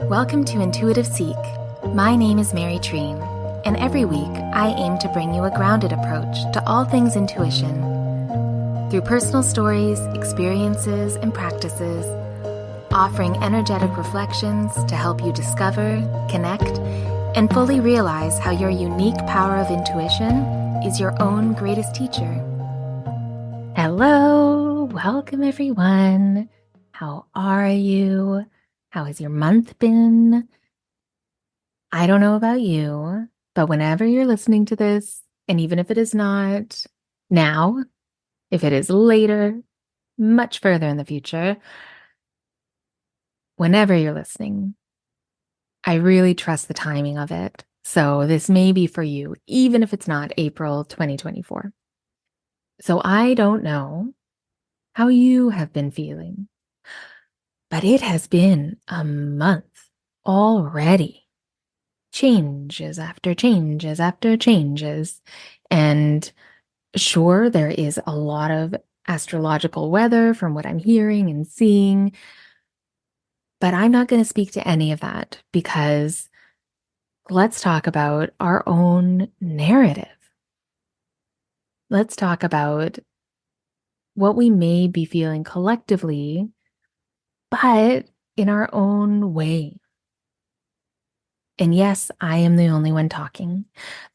Welcome to Intuitive Seek. My name is Mary Treen, and every week I aim to bring you a grounded approach to all things intuition. Through personal stories, experiences, and practices, offering energetic reflections to help you discover, connect, and fully realize how your unique power of intuition is your own greatest teacher. Hello, welcome everyone. How are you? How has your month been? I don't know about you, but whenever you're listening to this, and even if it is not now, if it is later, much further in the future, whenever you're listening, I really trust the timing of it. So this may be for you, even if it's not April 2024. So I don't know how you have been feeling, but it has been a month already. Changes after changes after changes. And sure, there is a lot of astrological weather from what I'm hearing and seeing, but I'm not going to speak to any of that because let's talk about our own narrative. Let's talk about what we may be feeling collectively, but in our own way. And yes, I am the only one talking,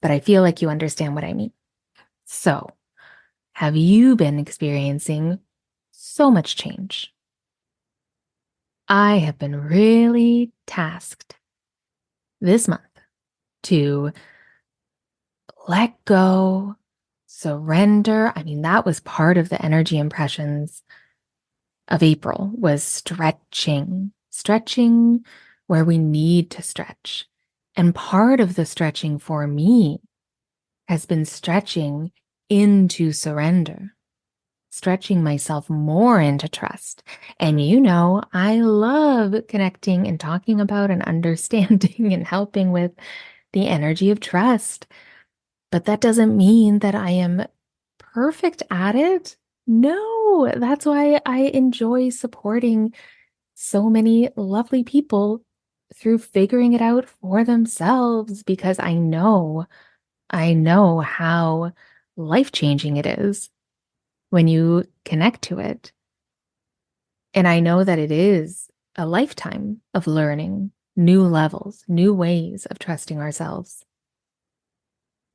but I feel like you understand what I mean. So, have you been experiencing so much change? I have been really tasked this month to let go, surrender. I mean, that was part of the energy impressions of April was stretching where we need to stretch. And part of the stretching for me has been stretching into surrender, stretching myself more into trust. And you know, I love connecting and talking about and understanding and helping with the energy of trust. But that doesn't mean that I am perfect at it. No, that's why I enjoy supporting so many lovely people through figuring it out for themselves because I know how life-changing it is when you connect to it. And I know that it is a lifetime of learning new levels, new ways of trusting ourselves.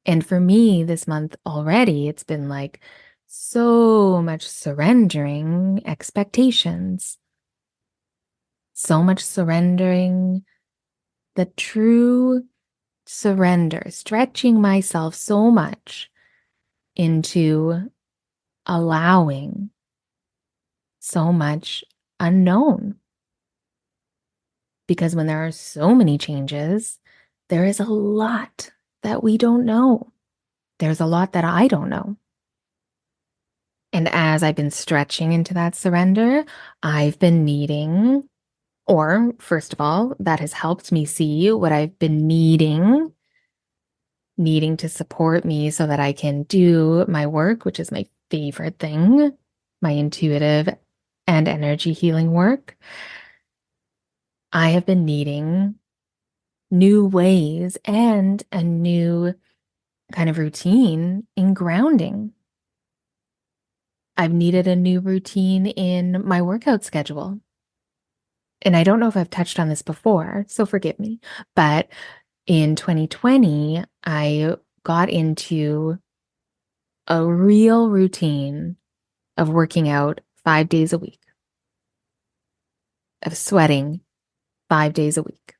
And for me this month already, it's been like so much surrendering expectations, so much surrendering the true surrender, stretching myself so much into allowing so much unknown. Because when there are so many changes, there is a lot that we don't know. There's a lot that I don't know. And as I've been stretching into that surrender, I've been needing, or first of all, that has helped me see what I've been needing to support me so that I can do my work, which is my favorite thing, my intuitive and energy healing work. I have been needing new ways and a new kind of routine in grounding. I've needed a new routine in my workout schedule. And I don't know if I've touched on this before, so forgive me, but in 2020, I got into a real routine of working out 5 days a week, of sweating 5 days a week.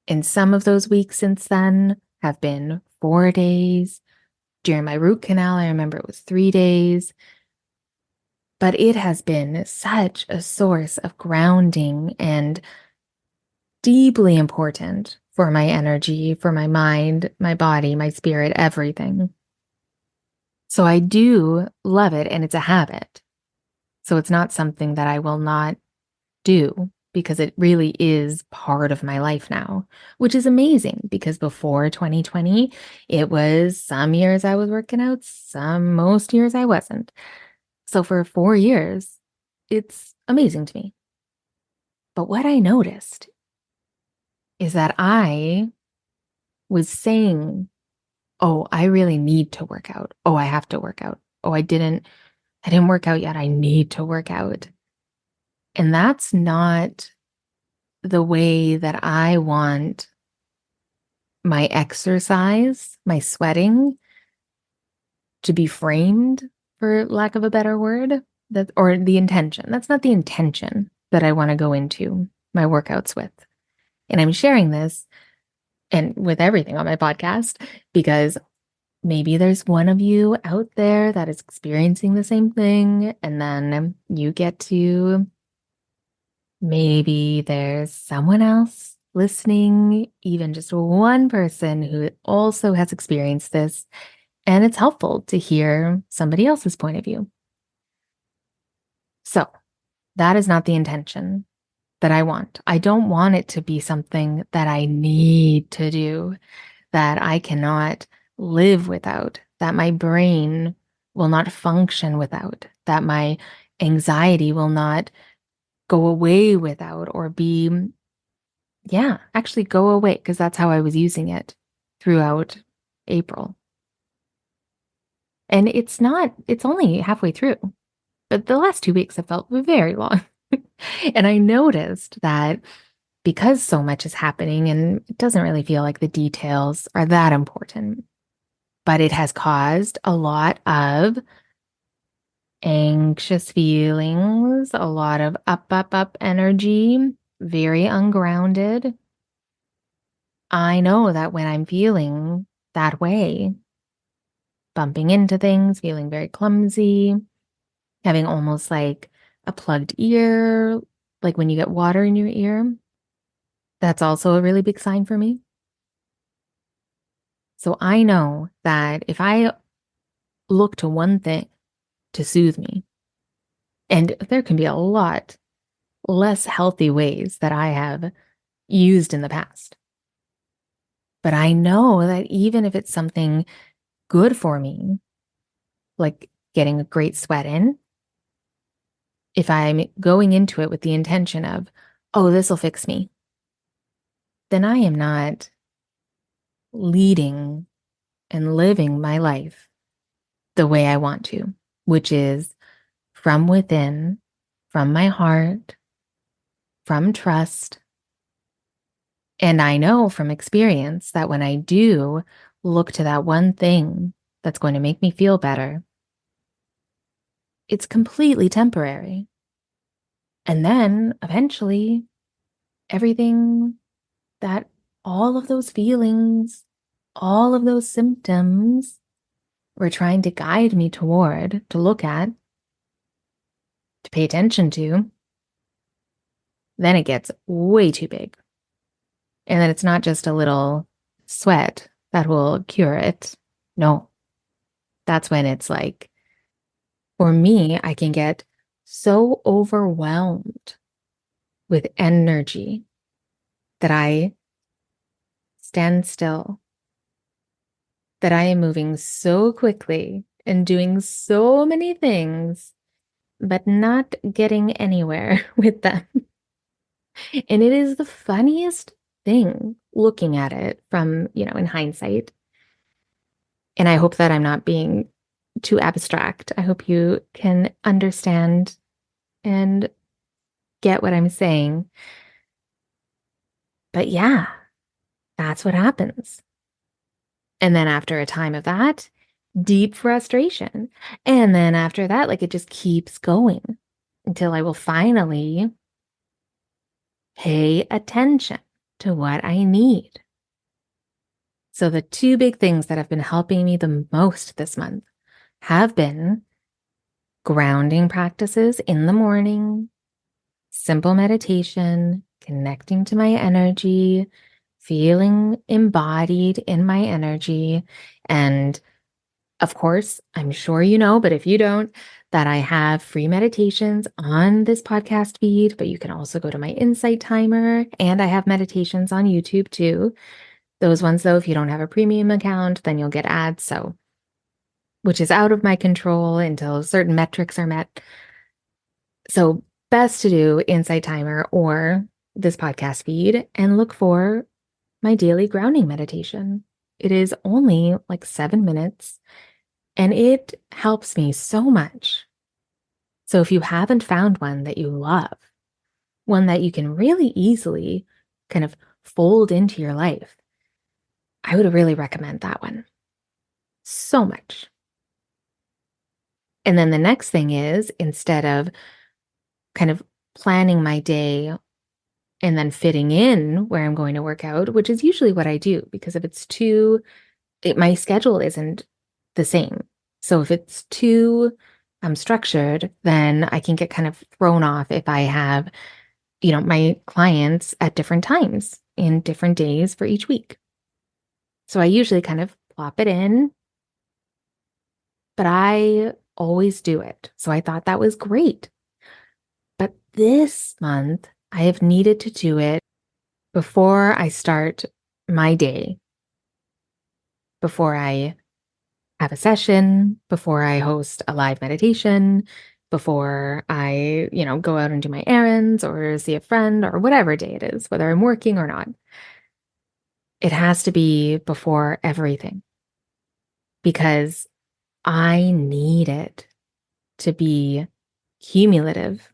And some of those weeks since then have been 4 days. During my root canal, I remember it was 3 days. But it has been such a source of grounding and deeply important for my energy, for my mind, my body, my spirit, everything. So I do love it, and it's a habit. So it's not something that I will not do because it really is part of my life now, which is amazing because before 2020, it was some years I was working out, most years I wasn't. So for 4 years, it's amazing to me. But what I noticed is that I was saying, oh, I really need to work out. Oh, I have to work out. Oh, I didn't work out yet. I need to work out. And that's not the way that I want my exercise, my sweating to be framed, for lack of a better word, that or the intention. That's not the intention that I want to go into my workouts with. And I'm sharing this and with everything on my podcast because maybe there's one of you out there that is experiencing the same thing, and then you get to maybe there's someone else listening, even just one person who also has experienced this, and it's helpful to hear somebody else's point of view. So that is not the intention that I want. I don't want it to be something that I need to do, that I cannot live without, that my brain will not function without, that my anxiety will not go away without or be, actually go away, because that's how I was using it throughout April. And it's only halfway through, but the last 2 weeks have felt very long. And I noticed that because so much is happening and it doesn't really feel like the details are that important, but it has caused a lot of anxious feelings, a lot of up energy, very ungrounded. I know that when I'm feeling that way, bumping into things, feeling very clumsy, having almost like a plugged ear, like when you get water in your ear, that's also a really big sign for me. So I know that if I look to one thing to soothe me, and there can be a lot less healthy ways that I have used in the past. But I know that even if it's something good for me, like getting a great sweat in, if I'm going into it with the intention of, oh, this will fix me, then I am not leading and living my life the way I want to, which is from within, from my heart, from trust. And I know from experience that when I do look to that one thing that's going to make me feel better, it's completely temporary. And then eventually, everything that all of those feelings, all of those symptoms were trying to guide me toward, to look at, to pay attention to, then it gets way too big. And then it's not just a little sweat that will cure it. No, that's when it's like, for me, I can get so overwhelmed with energy that I stand still, that I am moving so quickly and doing so many things, but not getting anywhere with them. And it is the funniest thing looking at it from, in hindsight. And I hope that I'm not being too abstract. I hope you can understand and get what I'm saying. But yeah, that's what happens. And then after a time of that, deep frustration. And then after that, like it just keeps going until I will finally pay attention to what I need. So the two big things that have been helping me the most this month have been grounding practices in the morning, simple meditation, connecting to my energy, feeling embodied in my energy. And of course, I'm sure you know, but if you don't, that I have free meditations on this podcast feed, but you can also go to my Insight Timer, and I have meditations on YouTube too. Those ones, though, if you don't have a premium account, then you'll get ads. So, which is out of my control until certain metrics are met. So best to do Insight Timer or this podcast feed and look for my daily grounding meditation. It is only like 7 minutes and it helps me so much. So if you haven't found one that you love, one that you can really easily kind of fold into your life, I would really recommend that one so much. And then the next thing is, instead of kind of planning my day and then fitting in where I'm going to work out, which is usually what I do, because if it's my schedule isn't the same. So if it's too structured, then I can get kind of thrown off if I have, my clients at different times in different days for each week. So I usually kind of plop it in, but I always do it. So I thought that was great. But this month, I have needed to do it before I start my day, before I have a session, before I host a live meditation, before I, go out and do my errands or see a friend or whatever day it is, whether I'm working or not. It has to be before everything because I need it to be cumulative.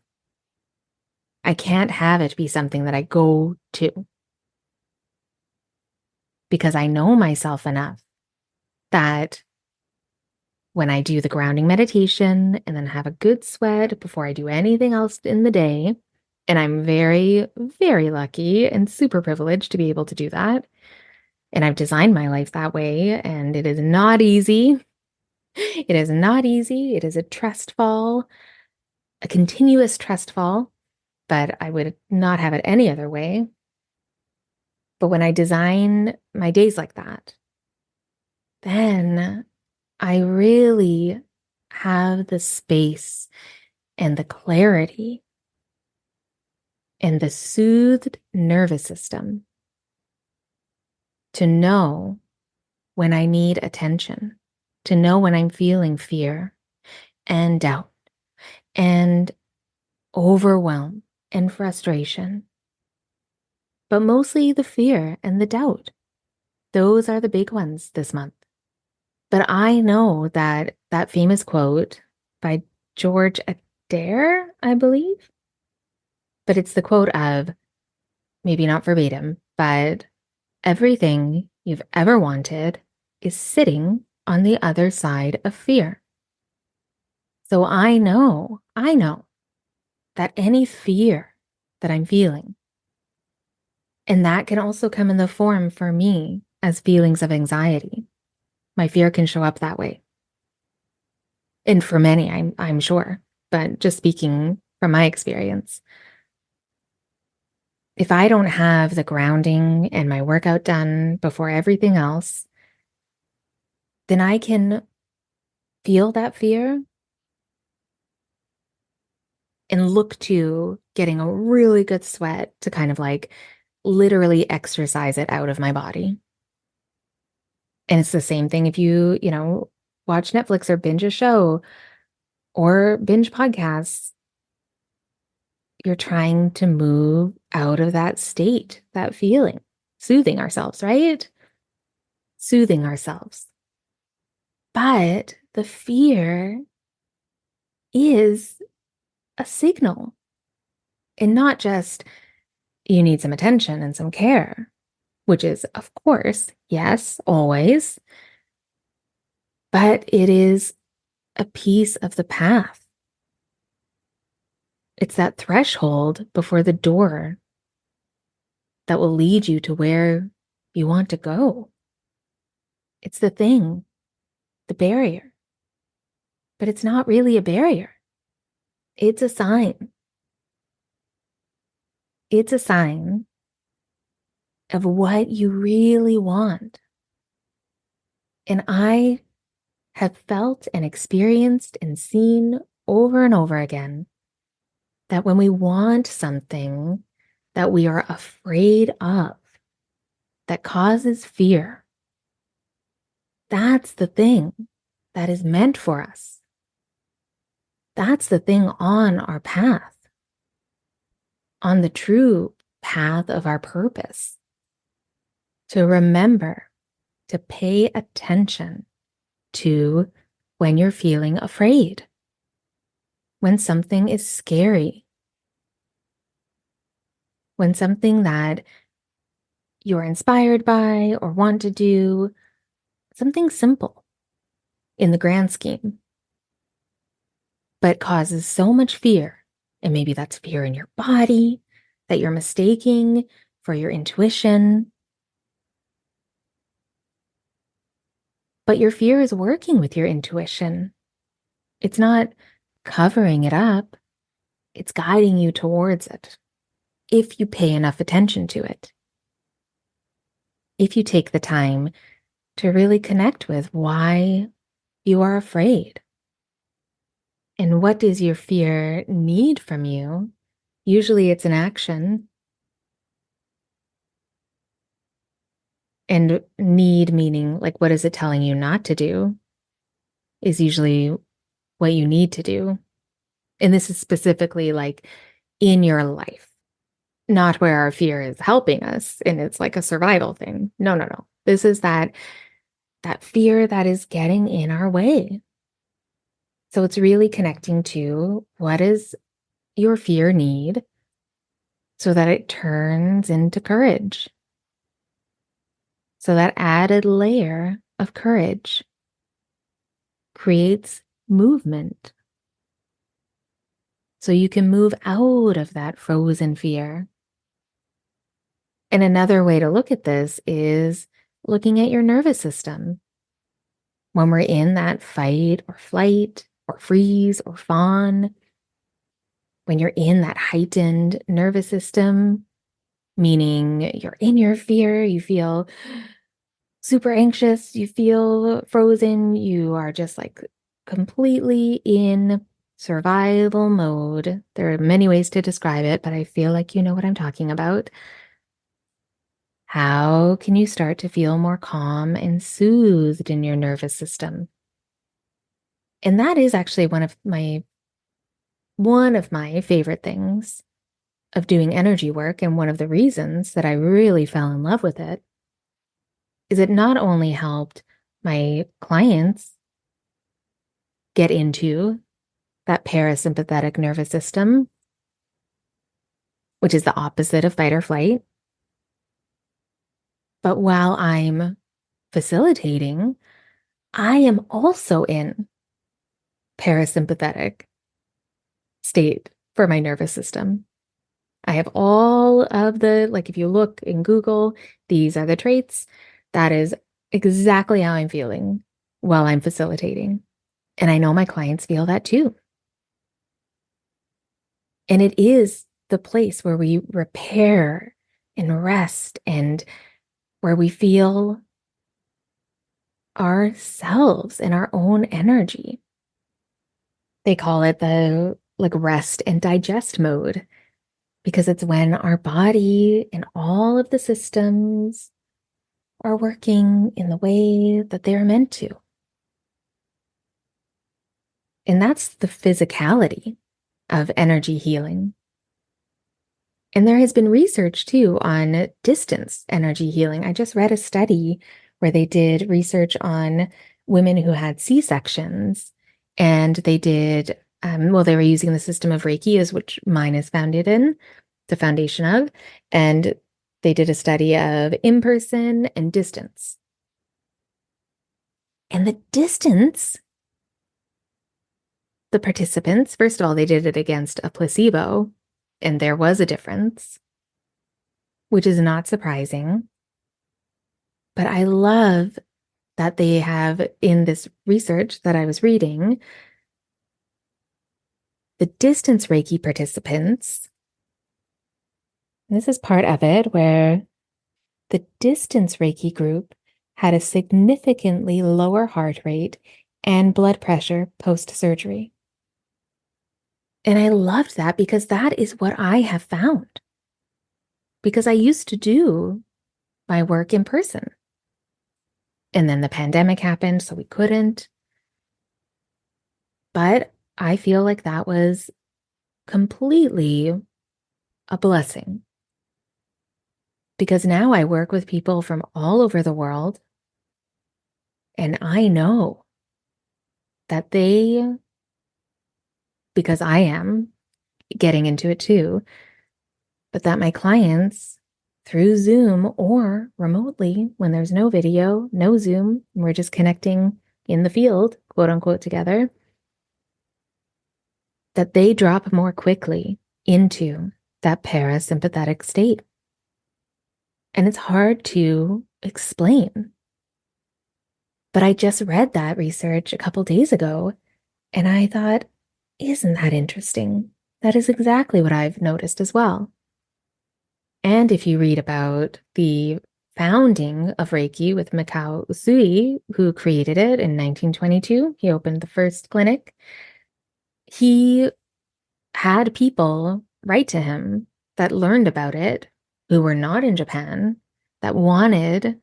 I can't have it be something that I go to because I know myself enough that when I do the grounding meditation and then have a good sweat before I do anything else in the day, and I'm very, very lucky and super privileged to be able to do that. And I've designed my life that way, and it is not easy. It is not easy. It is a trust fall, a continuous trust fall, but I would not have it any other way. But when I design my days like that, then I really have the space and the clarity and the soothed nervous system to know when I need attention, to know when I'm feeling fear and doubt and overwhelm and frustration. But mostly the fear and the doubt. Those are the big ones this month. But I know that that famous quote by George Adair, I believe, but it's the quote of, maybe not verbatim, but everything you've ever wanted is sitting on the other side of fear. So I know that any fear that I'm feeling, and that can also come in the form for me as feelings of anxiety. My fear can show up that way. And for many, I'm sure, but just speaking from my experience, if I don't have the grounding and my workout done before everything else, then I can feel that fear and look to getting a really good sweat to kind of like literally exercise it out of my body. And it's the same thing if you, watch Netflix or binge a show or binge podcasts. You're trying to move out of that state, that feeling, soothing ourselves, right? Soothing ourselves. But the fear is a signal and not just you need some attention and some care, which is, of course, yes, always, but it is a piece of the path. It's that threshold before the door that will lead you to where you want to go. It's the thing, the barrier. But it's not really a barrier. It's a sign. It's a sign of what you really want. And I have felt and experienced and seen over and over again that when we want something that we are afraid of, that causes fear, that's the thing that is meant for us. That's the thing on our path. on the true path of our purpose. To remember to pay attention to when you're feeling afraid, when something is scary, when something that you're inspired by or want to do, something simple in the grand scheme, but causes so much fear. And maybe that's fear in your body that you're mistaking for your intuition. But your fear is working with your intuition. It's not covering it up. It's guiding you towards it if you pay enough attention to it. If you take the time to really connect with why you are afraid and what does your fear need from you. Usually it's an action. And need, meaning like, what is it telling you not to do, is usually what you need to do. And this is specifically like in your life, not where our fear is helping us and it's like a survival thing. No, no, no. This is that fear that is getting in our way. So it's really connecting to what is your fear need so that it turns into courage. So that added layer of courage creates movement. So you can move out of that frozen fear. And another way to look at this is looking at your nervous system. When we're in that fight or flight or freeze or fawn, when you're in that heightened nervous system, meaning you're in your fear, you feel super anxious, you feel frozen, you are just like completely in survival mode. There are many ways to describe it, but I feel like you know what I'm talking about. How can you start to feel more calm and soothed in your nervous system? And that is actually one of my favorite things of doing energy work, and one of the reasons that I really fell in love with it is it not only helped my clients get into that parasympathetic nervous system, which is the opposite of fight or flight, but while I'm facilitating, I am also in parasympathetic state for my nervous system. I have all of the, like, if you look in Google, these are the traits. That is exactly how I'm feeling while I'm facilitating. And I know my clients feel that too. And it is the place where we repair and rest and where we feel ourselves and our own energy. They call it the like rest and digest mode because it's when our body and all of the systems are working in the way that they're meant to. And that's the physicality of energy healing. And there has been research too on distance energy healing. I just read a study where they did research on women who had C-sections, and they did, they were using the system of Reiki, is which mine is founded in, the foundation of, and they did a study of in-person and distance. And the distance, the participants, first of all, they did it against a placebo, and there was a difference, which is not surprising. But I love that they have in this research that I was reading, the distance Reiki participants. This is part of it where the distance Reiki group had a significantly lower heart rate and blood pressure post-surgery. And I loved that because that is what I have found. Because I used to do my work in person. And then the pandemic happened, so we couldn't. But I feel like that was completely a blessing because now I work with people from all over the world, and I know that because I am getting into it too, but that my clients through Zoom or remotely, when there's no video, no Zoom, and we're just connecting in the field, quote unquote, together, that they drop more quickly into that parasympathetic state. And it's hard to explain. But I just read that research a couple days ago, and I thought, isn't that interesting? That is exactly what I've noticed as well. And if you read about the founding of Reiki with Mikao Usui, who created it in 1922, he opened the first clinic. He had people write to him that learned about it who were not in Japan, that wanted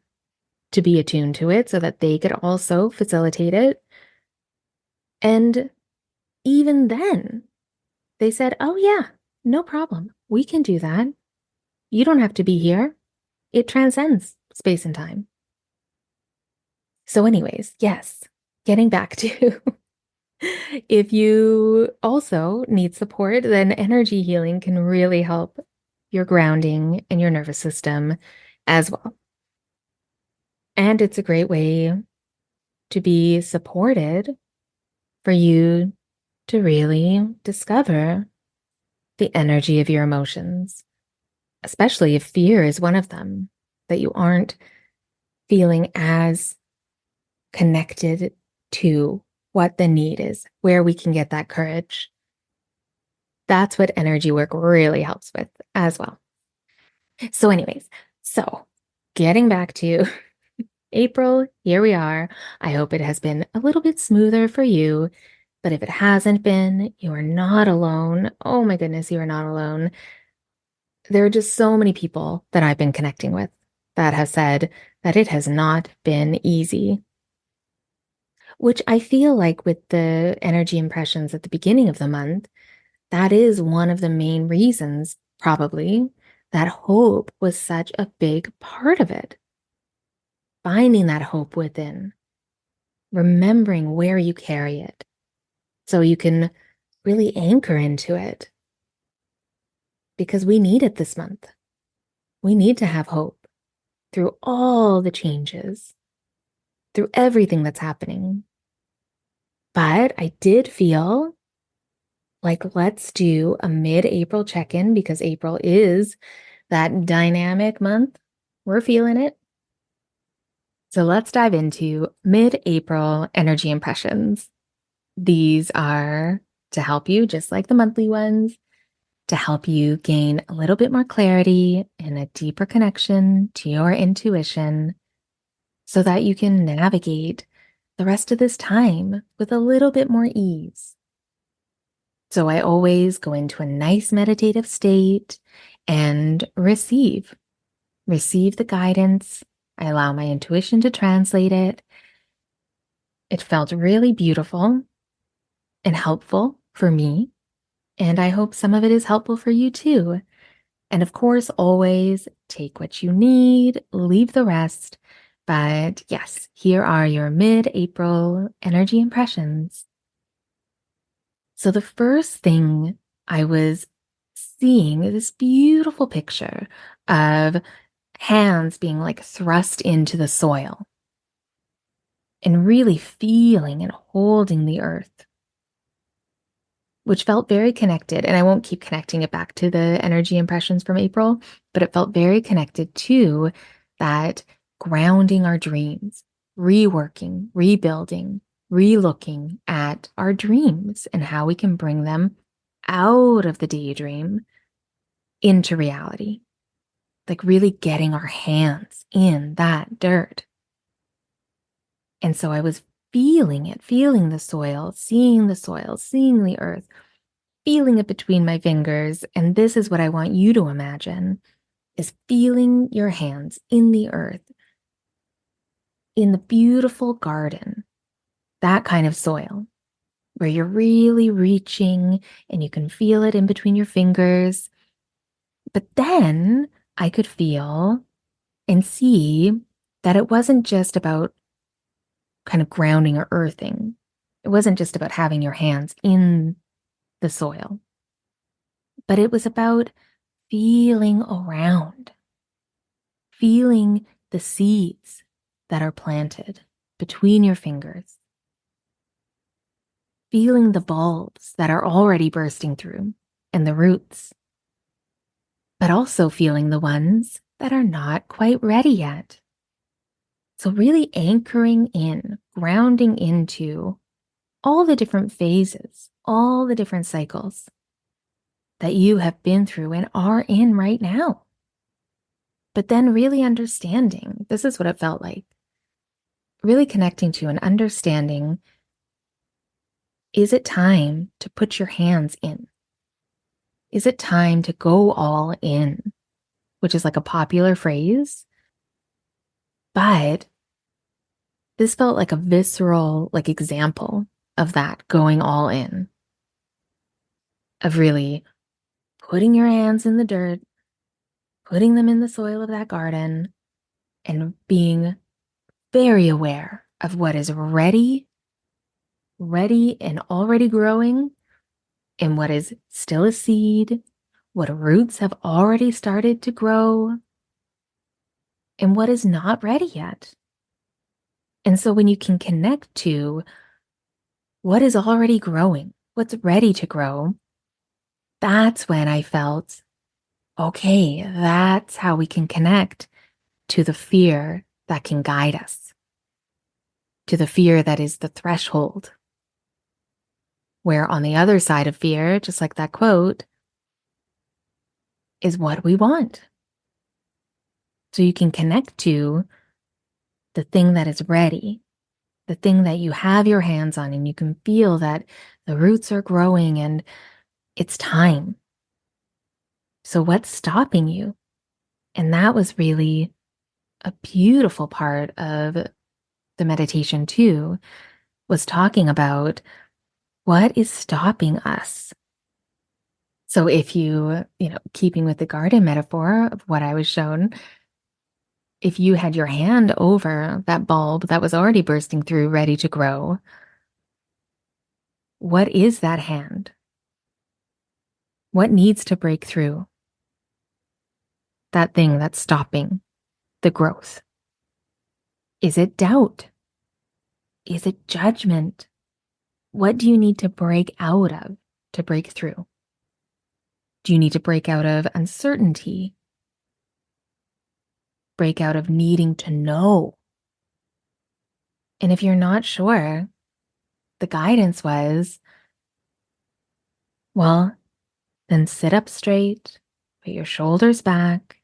to be attuned to it so that they could also facilitate it. And even then, they said, oh, yeah, no problem. We can do that. You don't have to be here. It transcends space and time. So, anyways, yes, getting back to if you also need support, then energy healing can really help your grounding and your nervous system as well. And it's a great way to be supported for you to really discover the energy of your emotions, especially if fear is one of them, that you aren't feeling as connected to what the need is, where we can get that courage. That's what energy work really helps with as well. So, anyways, getting back to April, here we are. I hope it has been a little bit smoother for you. But if it hasn't been, you are not alone. Oh my goodness, you are not alone. There are just so many people that I've been connecting with that have said that it has not been easy. Which I feel like with the energy impressions at the beginning of the month, that is one of the main reasons, probably, that hope was such a big part of it. Finding that hope within, remembering where you carry it so you can really anchor into it. Because we need it this month. We need to have hope through all the changes, through everything that's happening. But I did feel like let's do a mid-April check-in because April is that dynamic month. We're feeling it. So let's dive into mid-April energy impressions. These are to help you, just like the monthly ones, to help you gain a little bit more clarity and a deeper connection to your intuition so that you can navigate the rest of this time with a little bit more ease. So I always go into a nice meditative state and receive the guidance. I allow my intuition to translate it. It felt really beautiful and helpful for me. And I hope some of it is helpful for you too. And of course, always take what you need, leave the rest. But yes, here are your mid-April energy impressions. So the first thing I was seeing is this beautiful picture of hands being like thrust into the soil and really feeling and holding the earth, which felt very connected. And I won't keep connecting it back to the energy impressions from April, but it felt very connected to that grounding our dreams, reworking, rebuilding, relooking at our dreams and how we can bring them out of the daydream into reality. Like really getting our hands in that dirt. And so I was feeling it, feeling the soil, seeing the earth, feeling it between my fingers. And this is what I want you to imagine is feeling your hands in the earth, in the beautiful garden, that kind of soil where you're really reaching and you can feel it in between your fingers. But then I could feel and see that it wasn't just about kind of grounding or earthing. It wasn't just about having your hands in the soil, but it was about feeling around, feeling the seeds that are planted between your fingers, feeling the bulbs that are already bursting through and the roots, but also feeling the ones that are not quite ready yet. So, really anchoring in, grounding into all the different phases, all the different cycles that you have been through and are in right now. But then really understanding, this is what it felt like, really connecting to and understanding, is it time to put your hands in? Is it time to go all in? Which is like a popular phrase, but this felt like a visceral, like example of that going all in, of really putting your hands in the dirt, putting them in the soil of that garden, and being very aware of what is ready and already growing, and what is still a seed, what roots have already started to grow, and what is not ready yet. And so when you can connect to what is already growing, what's ready to grow, that's when I felt, okay, that's how we can connect to the fear that can guide us, to the fear that is the threshold. Where on the other side of fear, just like that quote, is what we want. So you can connect to the thing that is ready, the thing that you have your hands on, and you can feel that the roots are growing and it's time. So what's stopping you? And that was really a beautiful part of the meditation too, was talking about what is stopping us. So if keeping with the garden metaphor of what I was shown, if you had your hand over that bulb that was already bursting through, ready to grow, what is that hand? What needs to break through? That thing that's stopping the growth. Is it doubt? Is it judgment? What do you need to break out of to break through? Do you need to break out of uncertainty? Break out of needing to know? And if you're not sure, the guidance was, well, then sit up straight, put your shoulders back,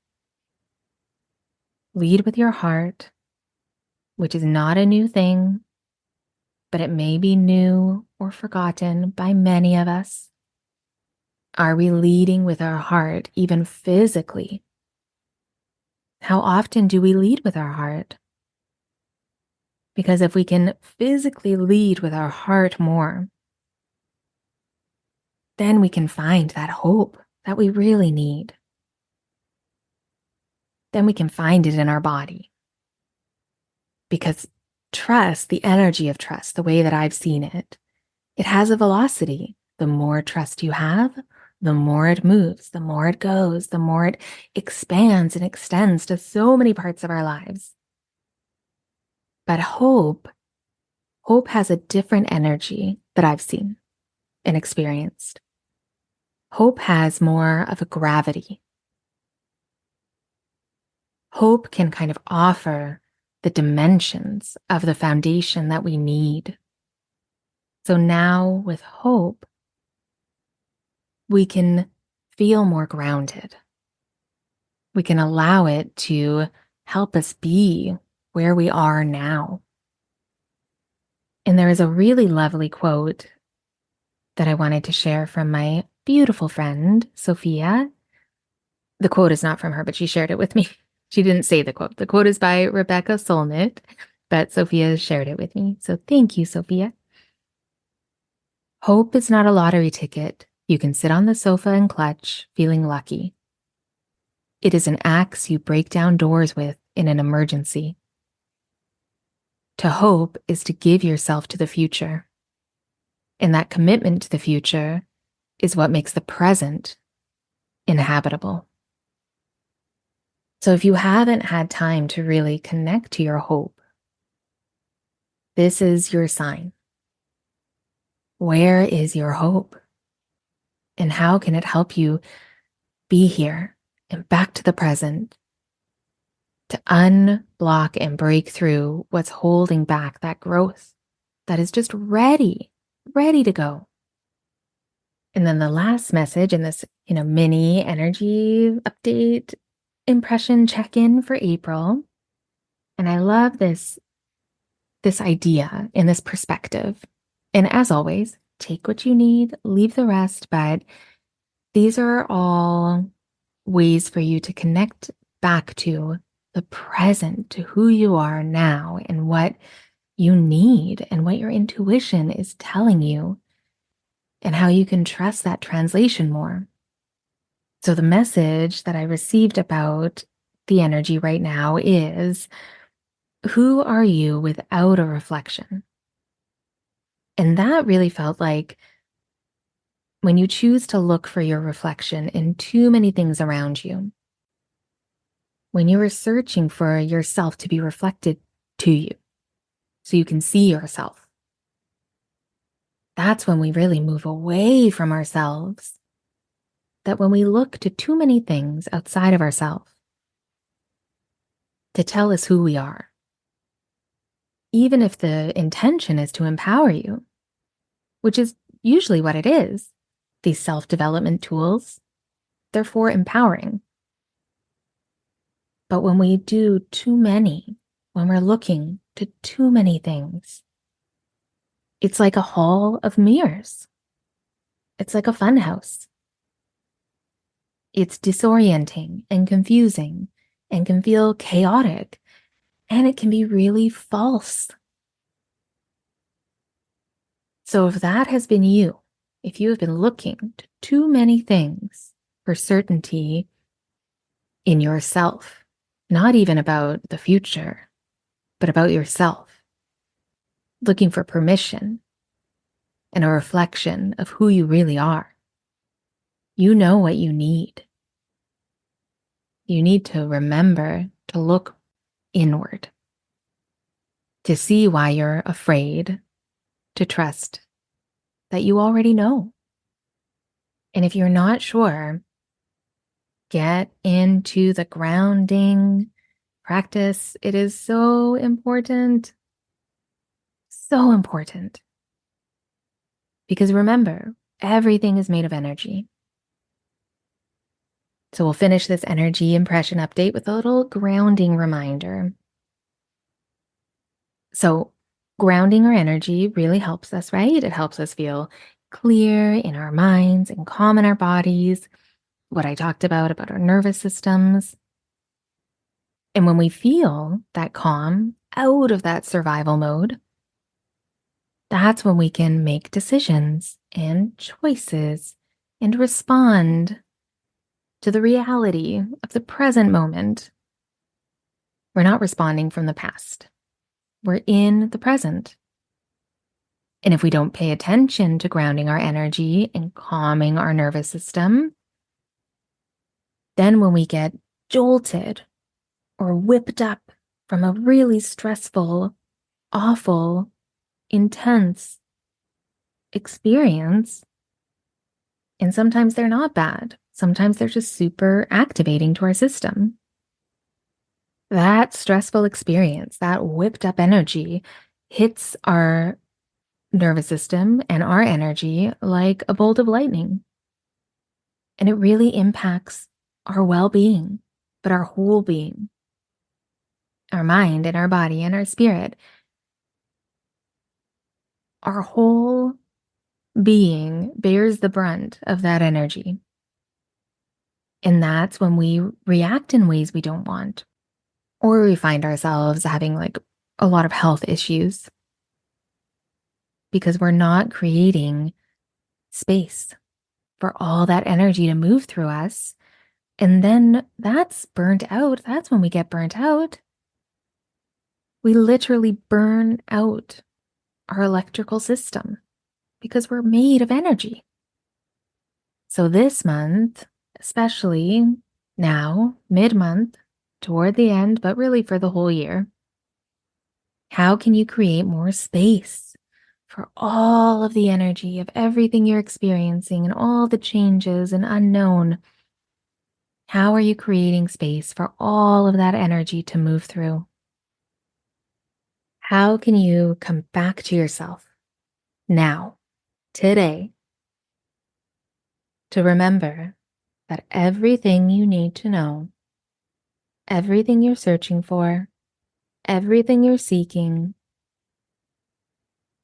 lead with your heart, which is not a new thing, but it may be new or forgotten by many of us. Are we leading with our heart, even physically? How often do we lead with our heart? Because if we can physically lead with our heart more, then we can find that hope that we really need. Then we can find it in our body. Because trust, the energy of trust, the way that I've seen it, it has a velocity. The more trust you have, the more it moves, the more it goes, the more it expands and extends to so many parts of our lives. But hope has a different energy that I've seen and experienced. Hope has more of a gravity. Hope can kind of offer the dimensions of the foundation that we need. So now with hope, we can feel more grounded. We can allow it to help us be where we are now. And there is a really lovely quote that I wanted to share from my beautiful friend, Sophia. The quote is not from her, but she shared it with me. She didn't say the quote. The quote is by Rebecca Solnit, but Sophia shared it with me. So thank you, Sophia. Hope is not a lottery ticket you can sit on the sofa and clutch, feeling lucky. It is an axe you break down doors with in an emergency. To hope is to give yourself to the future. And that commitment to the future is what makes the present inhabitable. So if you haven't had time to really connect to your hope, this is your sign. Where is your hope? And how can it help you be here and back to the present to unblock and break through what's holding back that growth that is just ready to go? And then the last message in this, mini energy update impression check-in for April. And I love this idea and this perspective. And as always, take what you need, leave the rest, but these are all ways for you to connect back to the present, to who you are now and what you need and what your intuition is telling you, and how you can trust that translation more. So the message that I received about the energy right now is, who are you without a reflection? And that really felt like when you choose to look for your reflection in too many things around you, when you are searching for yourself to be reflected to you so you can see yourself, that's when we really move away from ourselves. That when we look to too many things outside of ourselves to tell us who we are, even if the intention is to empower you, which is usually what it is, these self-development tools, they're for empowering. But when we do too many, when we're looking to too many things, it's like a hall of mirrors. It's like a fun house. It's disorienting and confusing and can feel chaotic, and it can be really false. So if that has been you, if you have been looking to too many things for certainty in yourself, not even about the future, but about yourself, looking for permission and a reflection of who you really are, you know what you need. You need to remember to look inward, to see why you're afraid, to trust that you already know. And if you're not sure, get into the grounding practice. It is so important. So important. Because remember, everything is made of energy. So we'll finish this energy impression update with a little grounding reminder. So grounding our energy really helps us, right? It helps us feel clear in our minds and calm in our bodies. What I talked about our nervous systems. And when we feel that calm out of that survival mode, that's when we can make decisions and choices and respond to the reality of the present moment. We're not responding from the past. We're in the present. And if we don't pay attention to grounding our energy and calming our nervous system, then when we get jolted or whipped up from a really stressful, awful, intense experience, and sometimes they're not bad, sometimes they're just super activating to our system. That stressful experience, that whipped up energy hits our nervous system and our energy like a bolt of lightning. And it really impacts our well-being, but our whole being, our mind and our body and our spirit. Our whole being bears the brunt of that energy. And that's when we react in ways we don't want, or we find ourselves having like a lot of health issues because we're not creating space for all that energy to move through us And then that's burnt out. That's when we get burnt out. We literally burn out our electrical system because we're made of energy. So this month, especially now, mid-month, toward the end, but really for the whole year, how can you create more space for all of the energy of everything you're experiencing and all the changes and unknown? How are you creating space for all of that energy to move through? How can you come back to yourself now, today, to remember that everything you need to know, everything you're searching for, everything you're seeking,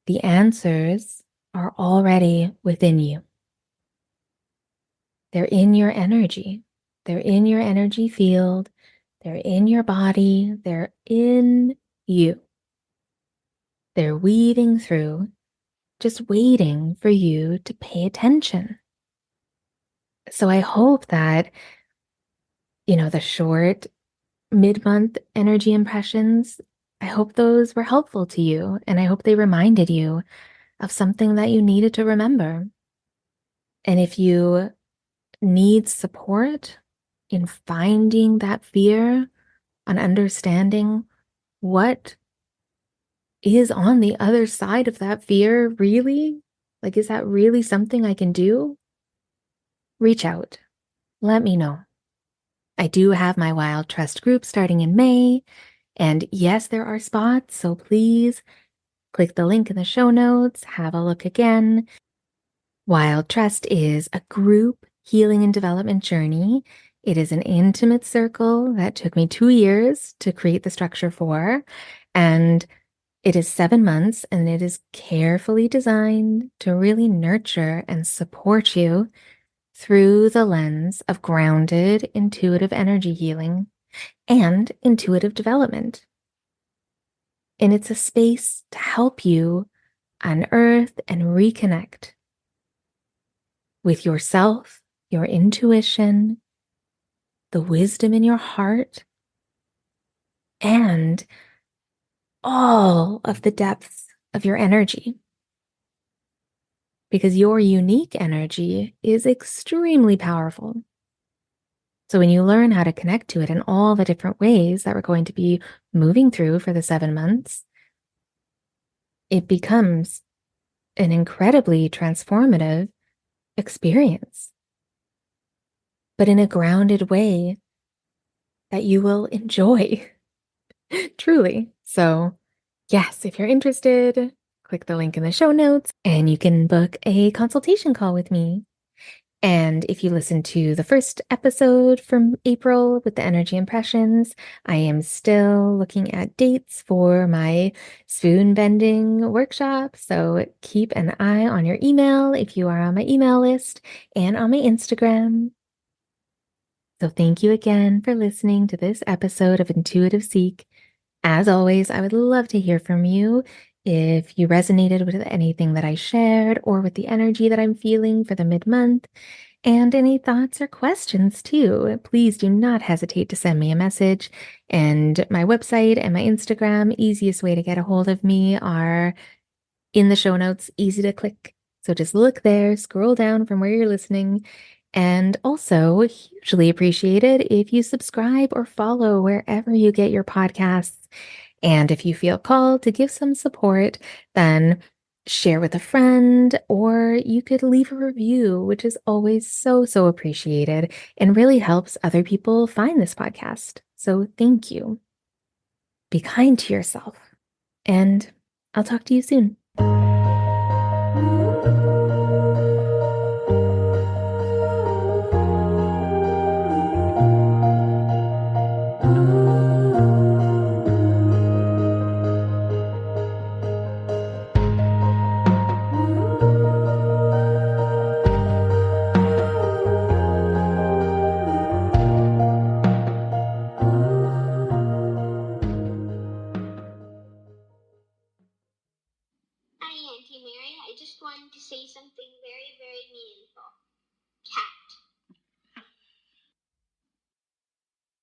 the answers are already within you. They're in your energy. They're in your energy field. They're in your body. They're in you. They're weaving through, just waiting for you to pay attention. So I hope that, the short mid-month energy impressions, I hope those were helpful to you. And I hope they reminded you of something that you needed to remember. And if you need support in finding that fear, on understanding what is on the other side of that fear, really? Like, is that really something I can do? Reach out. Let me know. I do have my Wild Trust group starting in May. And yes, there are spots. So please click the link in the show notes. Have a look again. Wild Trust is a group healing and development journey. It is an intimate circle that took me 2 years to create the structure for. And it is 7 months, and it is carefully designed to really nurture and support you through the lens of grounded, intuitive energy healing and intuitive development. And it's a space to help you unearth and reconnect with yourself, your intuition, the wisdom in your heart, and all of the depths of your energy. Because your unique energy is extremely powerful. So when you learn how to connect to it in all the different ways that we're going to be moving through for the 7 months, it becomes an incredibly transformative experience, but in a grounded way that you will enjoy, truly. So yes, if you're interested, click the link in the show notes and you can book a consultation call with me. And if you listen to the first episode from April with the energy impressions, I am still looking at dates for my spoon bending workshop. So keep an eye on your email if you are on my email list and on my Instagram. So thank you again for listening to this episode of Intuitive Seek. As always, I would love to hear from you. If you resonated with anything that I shared or with the energy that I'm feeling for the mid-month, and any thoughts or questions too, please do not hesitate to send me a message. And my website and my Instagram, easiest way to get a hold of me, are in the show notes, easy to click. So just look there, scroll down from where you're listening. And also, hugely appreciated if you subscribe or follow wherever you get your podcasts. And if you feel called to give some support, then share with a friend, or you could leave a review, which is always so, so appreciated and really helps other people find this podcast. So thank you. Be kind to yourself, and I'll talk to you soon.